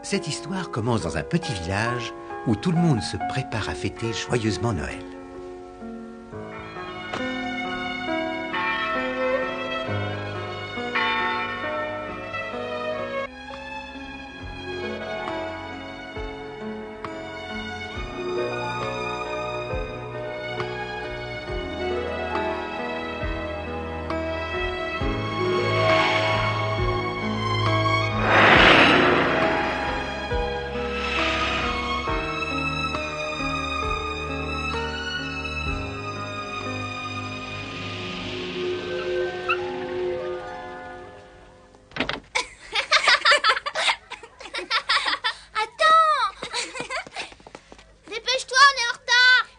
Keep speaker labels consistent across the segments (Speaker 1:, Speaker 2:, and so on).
Speaker 1: Cette histoire commence dans un petit village où tout le monde se prépare à fêter joyeusement Noël.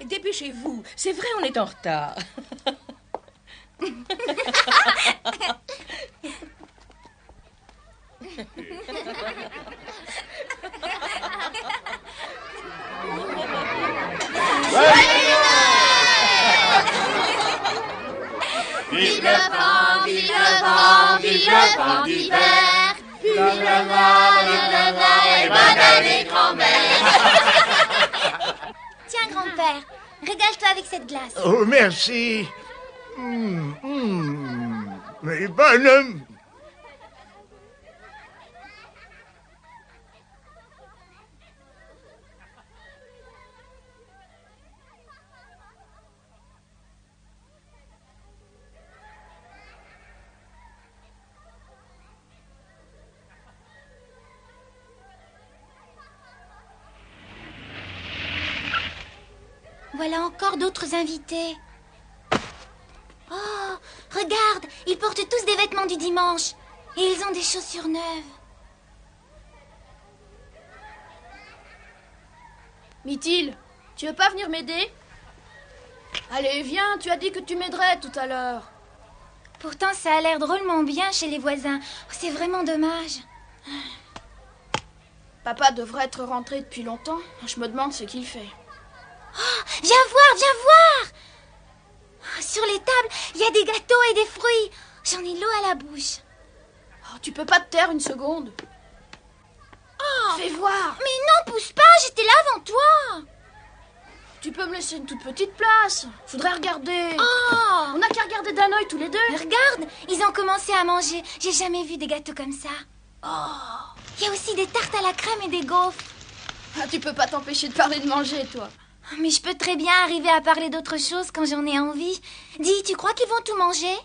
Speaker 2: Dépêchez-vous, c'est vrai, on est en retard.
Speaker 3: Vive le vent, vive le vent, vive le vent d'hiver. Vive le vent et bonne année grand-mère.
Speaker 4: Tiens, grand-père, régale-toi avec cette glace.
Speaker 5: Oh, merci. Mais bonne.
Speaker 4: Voilà encore d'autres invités. Oh, regarde, ils portent tous des vêtements du dimanche. Et ils ont des chaussures neuves.
Speaker 6: Mithil, tu veux pas venir m'aider? Allez, viens, tu as dit que tu m'aiderais tout à l'heure.
Speaker 4: Pourtant, ça a l'air drôlement bien chez les voisins. Oh, c'est vraiment dommage.
Speaker 6: Papa devrait être rentré depuis longtemps. Je me demande ce qu'il fait.
Speaker 4: Oh, viens voir, viens voir! Oh, sur les tables, il y a des gâteaux et des fruits. J'en ai l'eau à la bouche.
Speaker 6: Oh, tu peux pas te taire une seconde?
Speaker 4: Oh,
Speaker 6: fais voir!
Speaker 4: Mais non, pousse pas, j'étais là avant toi.
Speaker 6: Tu peux me laisser une toute petite place? Je voudrais regarder.
Speaker 4: Oh!
Speaker 6: On n'a qu'à regarder d'un œil tous les deux.
Speaker 4: Regarde, ils ont commencé à manger. J'ai jamais vu des gâteaux comme ça.
Speaker 6: Oh!
Speaker 4: Il y a aussi des tartes à la crème et des gaufres.
Speaker 6: Ah, tu peux pas t'empêcher de parler de manger, toi.
Speaker 4: Mais je peux très bien arriver à parler d'autre chose quand j'en ai envie. Dis, tu crois qu'ils vont tout manger?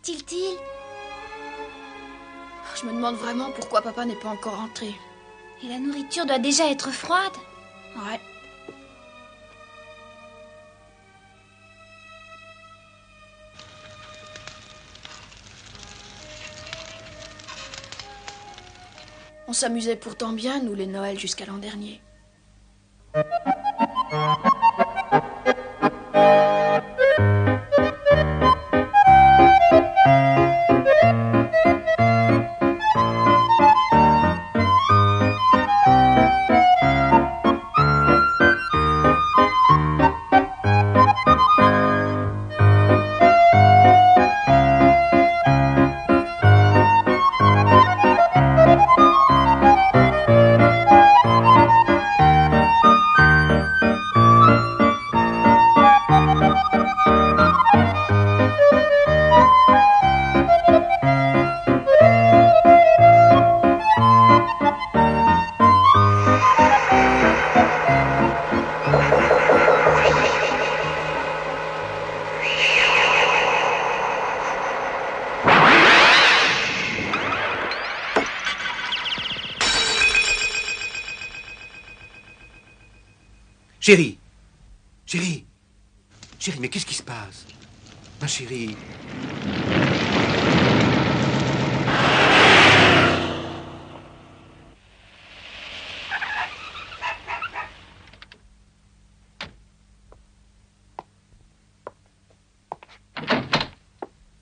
Speaker 4: Tiltil,
Speaker 6: Je me demande vraiment pourquoi papa n'est pas encore rentré.
Speaker 4: et la nourriture doit déjà être froide.
Speaker 6: Ouais. On s'amusait pourtant bien, nous, les Noëls, jusqu'à l'an dernier.
Speaker 1: Chérie. Chérie. Chérie, mais qu'est-ce qui se passe? Ma chérie.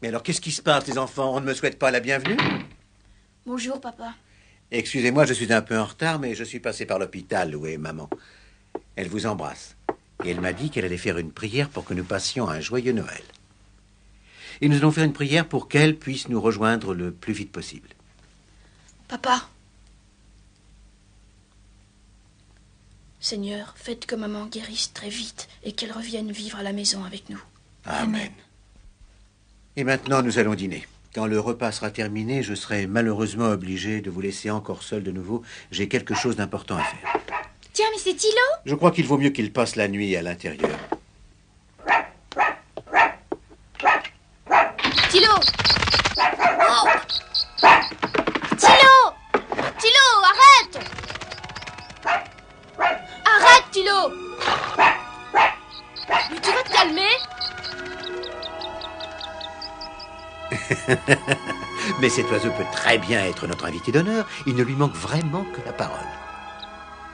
Speaker 1: Mais alors, qu'est-ce qui se passe, les enfants? On ne me souhaite pas la bienvenue?
Speaker 6: Bonjour, papa.
Speaker 1: Excusez-moi, je suis un peu en retard, mais je suis passé par l'hôpital où est maman. Elle vous embrasse. Et elle m'a dit qu'elle allait faire une prière pour que nous passions un joyeux Noël. Et nous allons faire une prière pour qu'elle puisse nous rejoindre le plus vite possible.
Speaker 6: Papa. Seigneur, faites que maman guérisse très vite et qu'elle revienne vivre à la maison avec nous.
Speaker 1: Amen. Et maintenant, nous allons dîner. Quand le repas sera terminé, je serai malheureusement obligé de vous laisser encore seul de nouveau. J'ai quelque chose d'important à faire.
Speaker 4: Tiens, mais c'est Thilo.
Speaker 1: Je crois qu'il vaut mieux qu'il passe la nuit à l'intérieur.
Speaker 6: Thilo!
Speaker 4: Oh. Thilo!
Speaker 6: Thilo, arrête! Arrête, Thilo! Mais tu vas te calmer?
Speaker 1: Mais cet oiseau peut très bien être notre invité d'honneur. Il ne lui manque vraiment que la parole.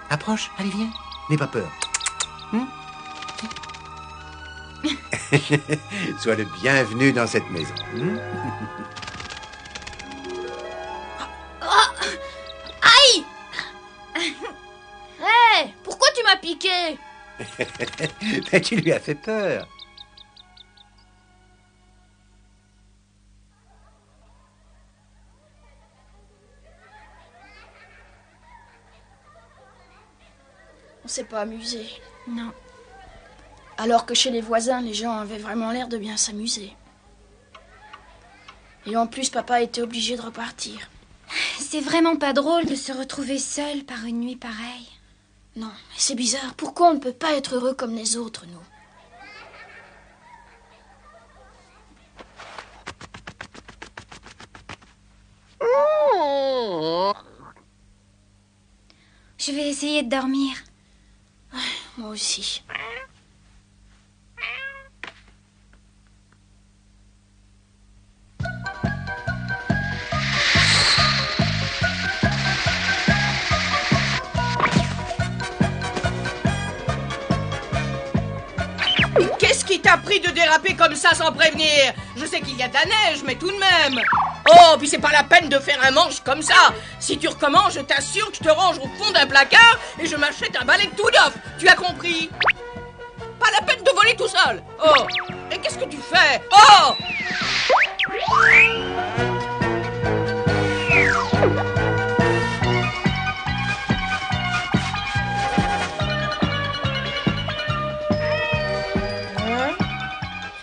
Speaker 1: Approche, allez, viens. N'aie pas peur. Sois le bienvenu dans cette maison.
Speaker 6: Aïe! Hé! Pourquoi tu m'as piqué?
Speaker 1: Mais tu lui as fait peur.
Speaker 6: On s'est pas amusé.
Speaker 4: Non.
Speaker 6: Alors que chez les voisins, les gens avaient vraiment l'air de bien s'amuser. Et en plus, papa était obligé de repartir.
Speaker 4: C'est vraiment pas drôle de se retrouver seul par une nuit pareille.
Speaker 6: Non, mais c'est bizarre. Pourquoi on ne peut pas être heureux comme les autres, nous?
Speaker 4: Je vais essayer de dormir.
Speaker 6: Moi aussi.
Speaker 2: Qu'est-ce qui t'a pris de déraper comme ça sans prévenir? Je sais qu'il y a de la neige, mais tout de même. Oh, puis c'est pas la peine de faire un manche comme ça. Si tu recommences, je t'assure que je te range au fond d'un placard et je m'achète un balai tout neuf. Tu as compris? Pas la peine de voler tout seul. Oh, et qu'est-ce que tu fais? Oh!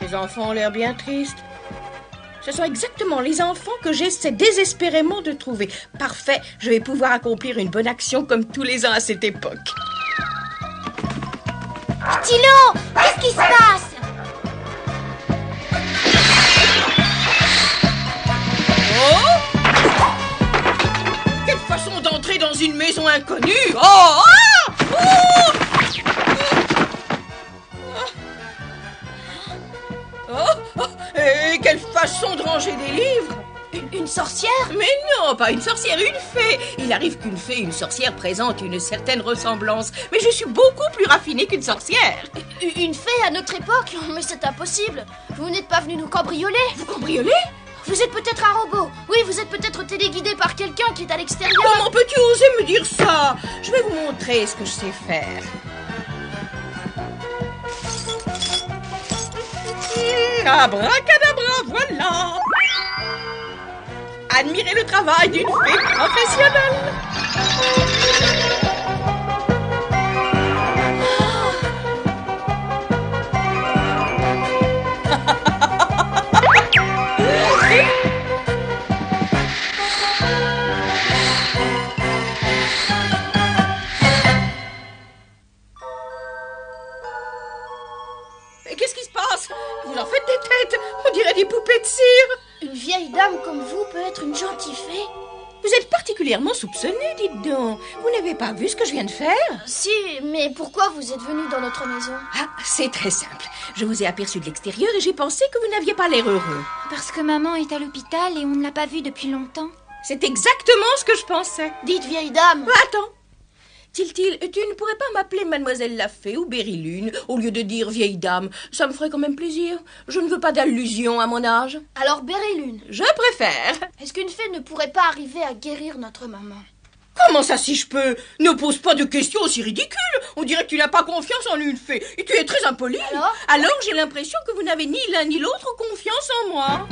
Speaker 2: Les enfants ont l'air bien tristes. Ce sont exactement les enfants que j'essaie désespérément de trouver. Parfait, je vais pouvoir accomplir une bonne action comme tous les ans à cette époque.
Speaker 4: Thilo, qu'est-ce qui se passe?
Speaker 2: Oh! Quelle façon d'entrer dans une maison inconnue! Oh! Ah! Oh! Oh! Et quelle façon de ranger des livres!
Speaker 6: Une sorcière?
Speaker 2: Mais non, pas une sorcière, une fée. Il arrive qu'une fée et une sorcière présentent une certaine ressemblance. Mais je suis beaucoup plus raffinée qu'une sorcière.
Speaker 6: Une fée à notre époque? Mais c'est impossible. Vous n'êtes pas venu nous cambrioler?
Speaker 2: Vous cambriolez?
Speaker 6: Vous êtes peut-être un robot. Oui, vous êtes peut-être téléguidé par quelqu'un qui est à l'extérieur.
Speaker 2: Comment peux-tu oser me dire ça? Je vais vous montrer ce que je sais faire. Abracadabra, voilà. Admirez le travail d'une fée professionnelle. Mais qu'est-ce qui se passe? Vous en faites des têtes. On dirait des poupées de cire.
Speaker 6: Une vieille dame comme vous peut être une gentille fée?
Speaker 2: Vous êtes particulièrement soupçonné, dites donc. Vous n'avez pas vu ce que je viens de faire?
Speaker 6: Si, mais pourquoi vous êtes venu dans notre maison?
Speaker 2: Ah, c'est très simple. Je vous ai aperçu de l'extérieur et j'ai pensé que vous n'aviez pas l'air heureux.
Speaker 4: Parce que maman est à l'hôpital et on ne l'a pas vue depuis longtemps.
Speaker 2: C'est exactement ce que je pensais.
Speaker 6: Dites, vieille dame.
Speaker 2: Attends. Tiltil, tu ne pourrais pas m'appeler Mademoiselle Lafée ou Bérilune au lieu de dire vieille dame? Ça me ferait quand même plaisir. Je ne veux pas d'allusion à mon âge.
Speaker 6: Alors, Bérilune,
Speaker 2: Je préfère.
Speaker 6: est-ce qu'une fée ne pourrait pas arriver à guérir notre maman?
Speaker 2: Comment ça, si je peux? Ne pose pas de questions aussi ridicules. On dirait que tu n'as pas confiance en une fée. Et tu es très impoli. Alors j'ai l'impression que vous n'avez ni l'un ni l'autre confiance en moi.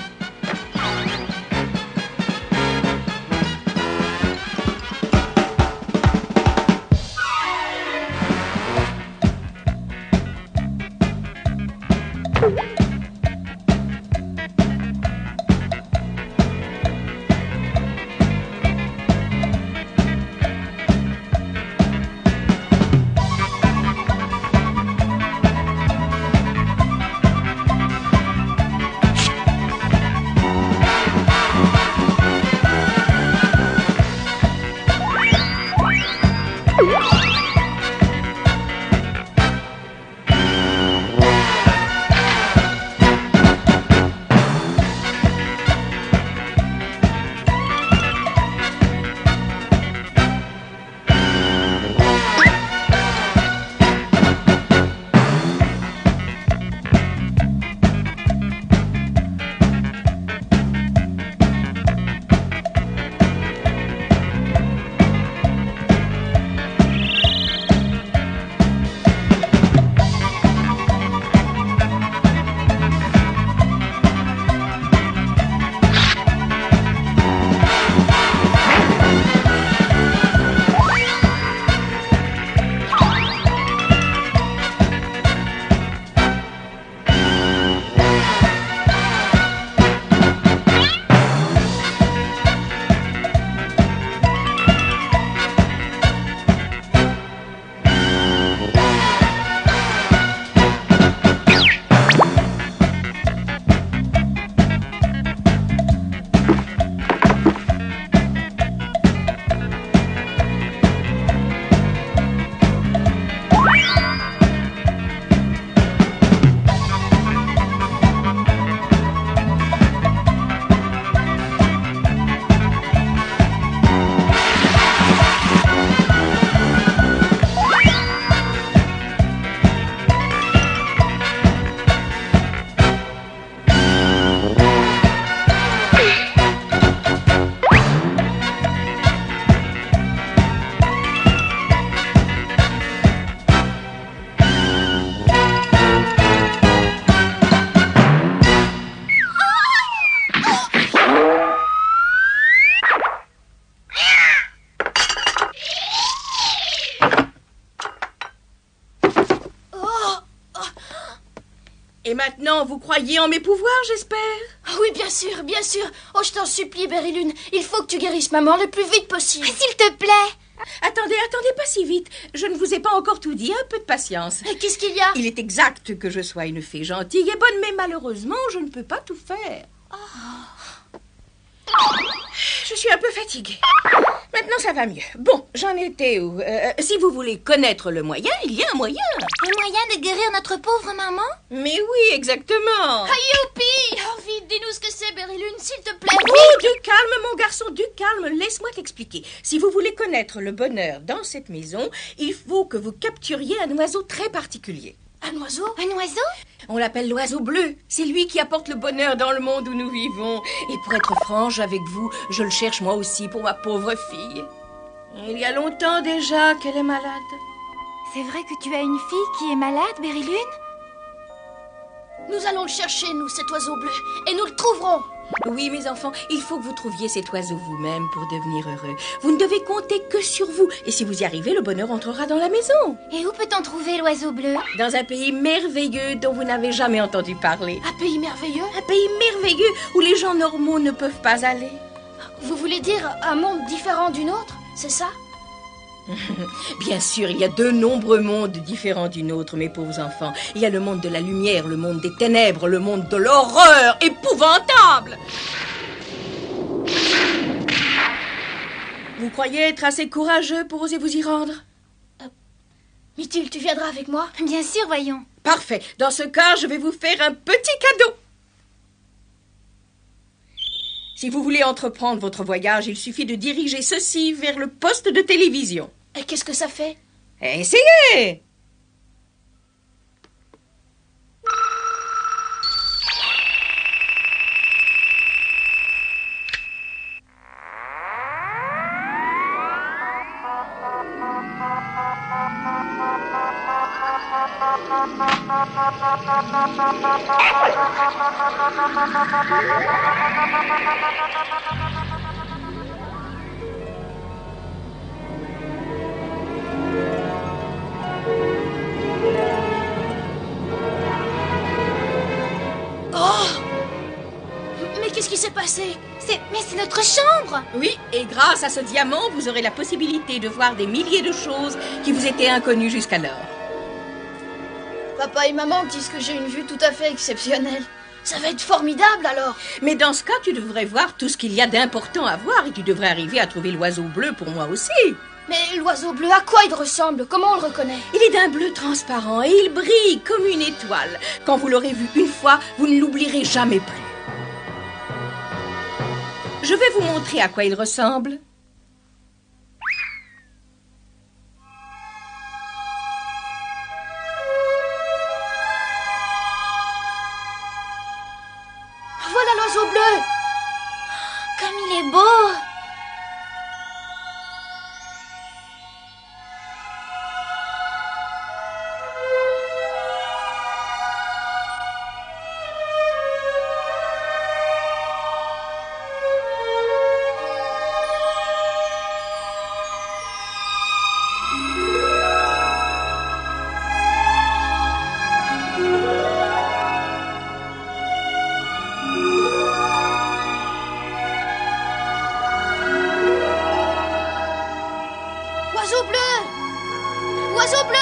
Speaker 2: Et maintenant, vous croyez en mes pouvoirs, j'espère?
Speaker 6: Oui, bien sûr, bien sûr. Oh, je t'en supplie, Bérilune. Il faut que tu guérisses maman le plus vite possible.
Speaker 4: S'il te plaît.
Speaker 2: Attendez, pas si vite. Je ne vous ai pas encore tout dit. Un peu de patience.
Speaker 6: Mais qu'est-ce qu'il y a?
Speaker 2: Il est exact que je sois une fée gentille et bonne, mais malheureusement, je ne peux pas tout faire. Je suis un peu fatiguée. Maintenant, ça va mieux. Bon, j'en étais où? Si vous voulez connaître le moyen, il y a un moyen.
Speaker 4: Un moyen de guérir notre pauvre maman?
Speaker 2: Mais oui, exactement.
Speaker 6: Ah, youpi! Oh, vite, dis-nous ce que c'est, Bérilune, s'il te plaît.
Speaker 2: Oh, du calme, mon garçon, du calme. Laisse-moi t'expliquer. Si vous voulez connaître le bonheur dans cette maison, il faut que vous capturiez un oiseau très particulier.
Speaker 6: Un oiseau?
Speaker 4: Un oiseau?
Speaker 2: On l'appelle l'oiseau bleu. C'est lui qui apporte le bonheur dans le monde où nous vivons. Et pour être franche avec vous, je le cherche moi aussi pour ma pauvre fille. Il y a longtemps déjà qu'elle est malade.
Speaker 4: C'est vrai que tu as une fille qui est malade, Bérilune?
Speaker 6: Nous allons le chercher, nous, cet oiseau bleu, et nous le trouverons.
Speaker 2: Oui, mes enfants, il faut que vous trouviez cet oiseau vous-même pour devenir heureux. Vous ne devez compter que sur vous. Et si vous y arrivez, le bonheur entrera dans la maison.
Speaker 4: Et où peut-on trouver l'oiseau bleu?
Speaker 2: Dans un pays merveilleux dont vous n'avez jamais entendu parler.
Speaker 6: Un pays merveilleux?
Speaker 2: Un pays merveilleux où les gens normaux ne peuvent pas aller.
Speaker 6: Vous voulez dire un monde différent du nôtre, c'est ça?
Speaker 2: Bien sûr, il y a de nombreux mondes différents du nôtre, mes pauvres enfants. Il y a le monde de la lumière, le monde des ténèbres, le monde de l'horreur épouvantable. Vous croyez être assez courageux pour oser vous y rendre?
Speaker 6: Mithilde, tu viendras avec moi?
Speaker 4: Bien sûr, voyons.
Speaker 2: Parfait. Dans ce cas, je vais vous faire un petit cadeau. Si vous voulez entreprendre votre voyage, il suffit de diriger ceci vers le poste de télévision.
Speaker 6: Et qu'est-ce que ça fait?
Speaker 2: Essayez!
Speaker 6: Mais qu'est-ce qui s'est passé?
Speaker 4: Mais c'est notre chambre.
Speaker 2: Oui, et grâce à ce diamant, vous aurez la possibilité de voir des milliers de choses qui vous étaient inconnues jusqu'alors.
Speaker 6: Papa et maman disent que j'ai une vue tout à fait exceptionnelle. Ça va être formidable alors.
Speaker 2: Mais dans ce cas, tu devrais voir tout ce qu'il y a d'important à voir et tu devrais arriver à trouver l'oiseau bleu pour moi aussi.
Speaker 6: Mais l'oiseau bleu, à quoi il ressemble? Comment on le reconnaît?
Speaker 2: Il est d'un bleu transparent et il brille comme une étoile. Quand vous l'aurez vu une fois, vous ne l'oublierez jamais plus. Je vais vous montrer à quoi il ressemble.
Speaker 6: Voilà l'oiseau bleu.
Speaker 4: Comme il est beau.
Speaker 6: Oiseau bleu! Oiseau bleu!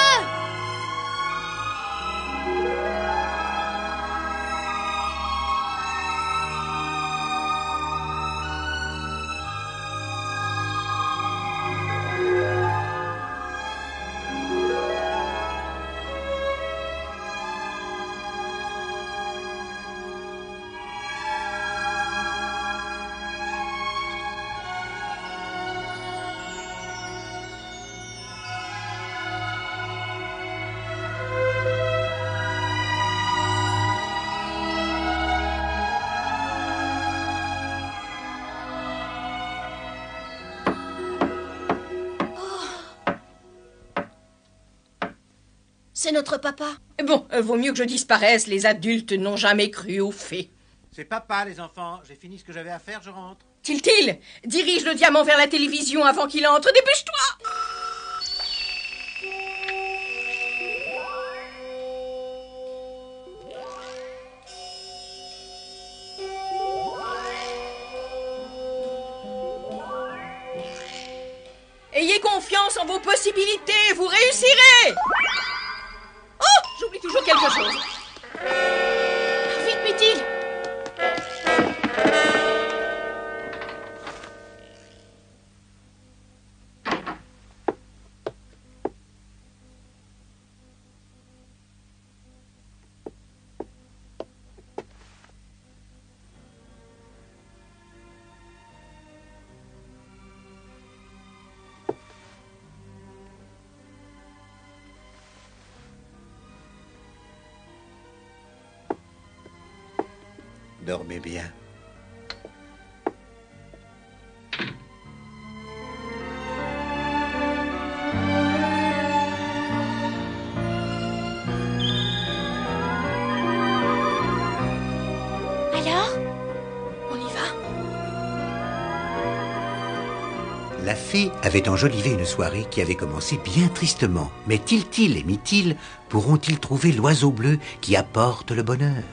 Speaker 6: C'est notre papa.
Speaker 2: Bon, vaut mieux que je disparaisse. Les adultes n'ont jamais cru aux fées.
Speaker 1: C'est papa, les enfants. J'ai fini ce que j'avais à faire, je rentre.
Speaker 2: Tiltil, dirige le diamant vers la télévision avant qu'il entre. Dépêche-toi! Ayez confiance en vos possibilités, vous réussirez! Oh, j'oublie toujours quelque chose.
Speaker 6: Vite, Mithilde!
Speaker 1: Dormez bien.
Speaker 4: Alors?
Speaker 6: On y va?
Speaker 1: La fée avait enjolivé une soirée qui avait commencé bien tristement. Mais Tiltil et Mithilde pourront-ils trouver l'oiseau bleu qui apporte le bonheur?